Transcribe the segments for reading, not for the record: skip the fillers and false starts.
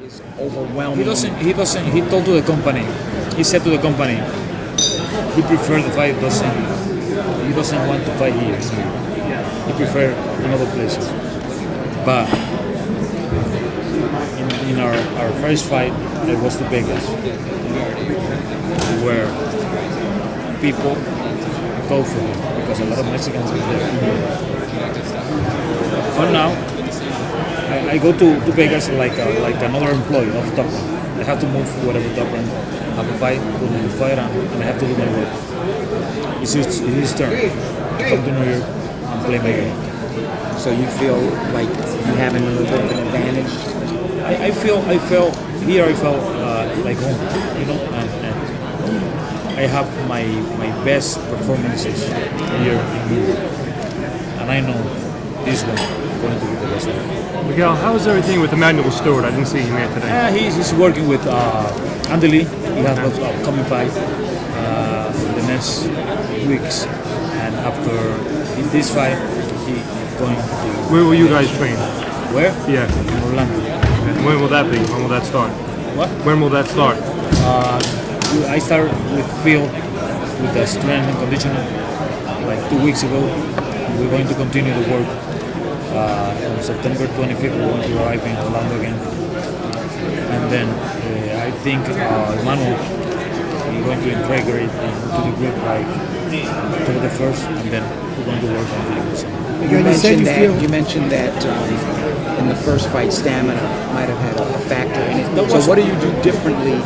Is overwhelming. He told to the company. He said to the company, he preferred the fight. He doesn't want to fight here. He preferred in other places. But in our first fight, it was to Vegas, where people go for him because a lot of Mexicans are there. But now, I go to Vegas like another employee of Top Rank. I have to move whatever Top Rank have a fight, put me in the fight, and I have to do my work. It's his turn to come to New York and play my game. So you feel like you have a little bit of an advantage? I felt here. I felt like home, you know, and I have my best performances here in New York, and I know this one going to be the best one. Miguel, how is everything with Emmanuel Stewart? I didn't see him here today. He's working with Andy Lee. He has an upcoming fight the next weeks, and after this fight, he's going to. Where will you guys train? Where? Yeah. In Orlando. And when will that be? When will that start? What? When will that start? I started with Phil with the strength and conditioning like 2 weeks ago. We're going to continue the work. On September 25th, we're going to arrive in Orlando again. And then I think Emmanuel is going to integrate into the group like October 1st, and then we're going to work on the USA. You mentioned that in the first fight, stamina might have had a factor in it. So what do you do differently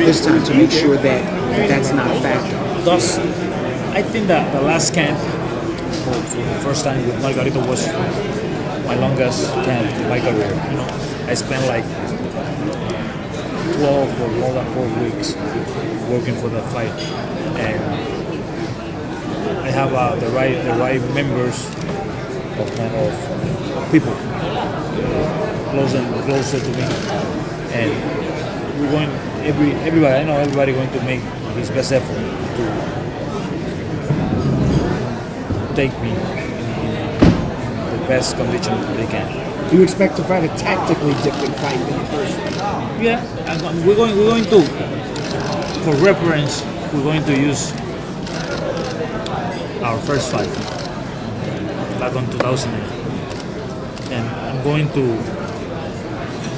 this time to make sure that that's not a factor? I think that the last camp for the first time with Margarito was my longest camp in my career. You know, I spent like 12 or more than 4 weeks working for the fight, and I have the right members of people closer to me, and we're going. Everybody, I know everybody going to make his best effort to take me in the best condition they can. Do you expect to fight a tactically different fight than the first one? Yeah, we're going to, for reference, we're going to use our first fight back on 2008, and I'm going to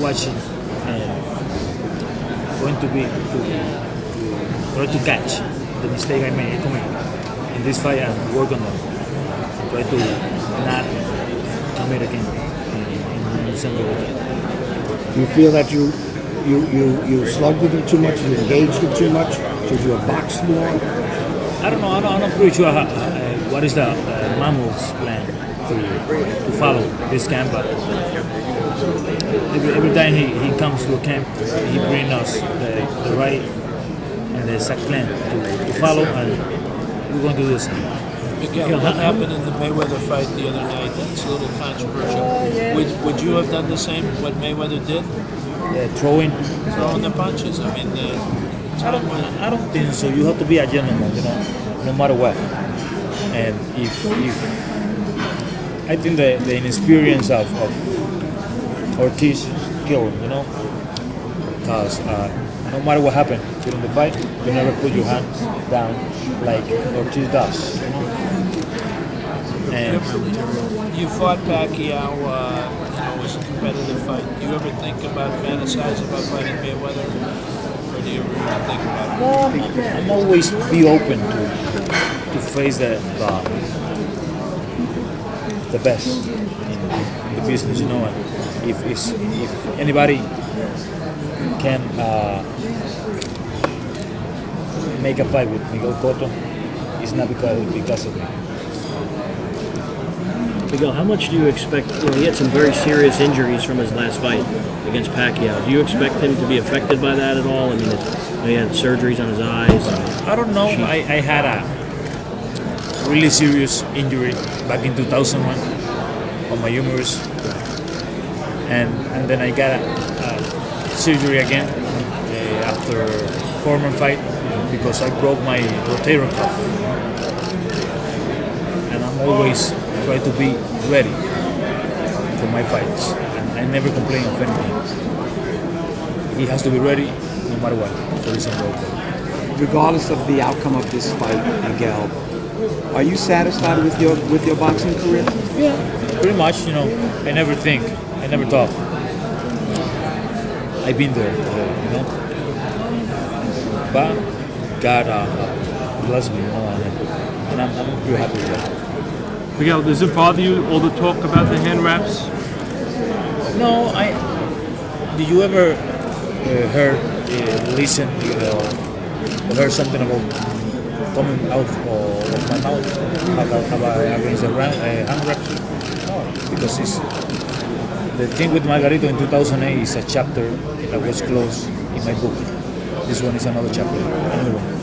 watch it and going to try to catch the mistake I made in this fight and work on them. Try to not commit again in December. Do you feel that you slugged with him too much, you engaged him too much? Should you have boxed more? I don't know. I'm not pretty sure what is the Mammoth's plan to follow this camp, but every time he comes to a camp, he brings us the right and the exact plan to follow, and we're going to do this. Miguel, what happened in the Mayweather fight the other night? That's a little controversial. Would you have done the same, what Mayweather did? Throwing the punches? I mean, I don't think so. You have to be a gentleman, you know, no matter what. And if I think the inexperience of Ortiz killed him, you know, because no matter what happened during the fight, you never put your hands down like Ortiz does, you know. And you fought Pacquiao, it was a competitive fight. Do you ever think about fantasize about fighting Mayweather, or do you really think about it? Well, I'm always be open to face the best in the business, you know. And if anybody can make a fight with Miguel Cotto, it's not because of me. Miguel, how much do you expect? Well, he had some very serious injuries from his last fight against Pacquiao. Do you expect him to be affected by that at all? I mean, he had surgeries on his eyes. I don't know. I had a really serious injury back in 2001 on my humerus, and then I got a surgery again after former fight because I broke my rotator cuff, and I'm always try to be ready for my fights, and I never complain of anything. he has to be ready no matter what for his own road. Regardless of the outcome of this fight, Miguel, are you satisfied with your boxing career? Yeah, pretty much. You know, I never think, I never talk. I've been there, you know. But God bless me, you know, and I'm pretty happy with that. Miguel, does it bother you all the talk about the hand wraps? No, did you ever listen, heard something about coming out of my mouth about against the hand wraps? No, because the thing with Margarito in 2008 is a chapter that was closed in my book. This one is another chapter, a new one.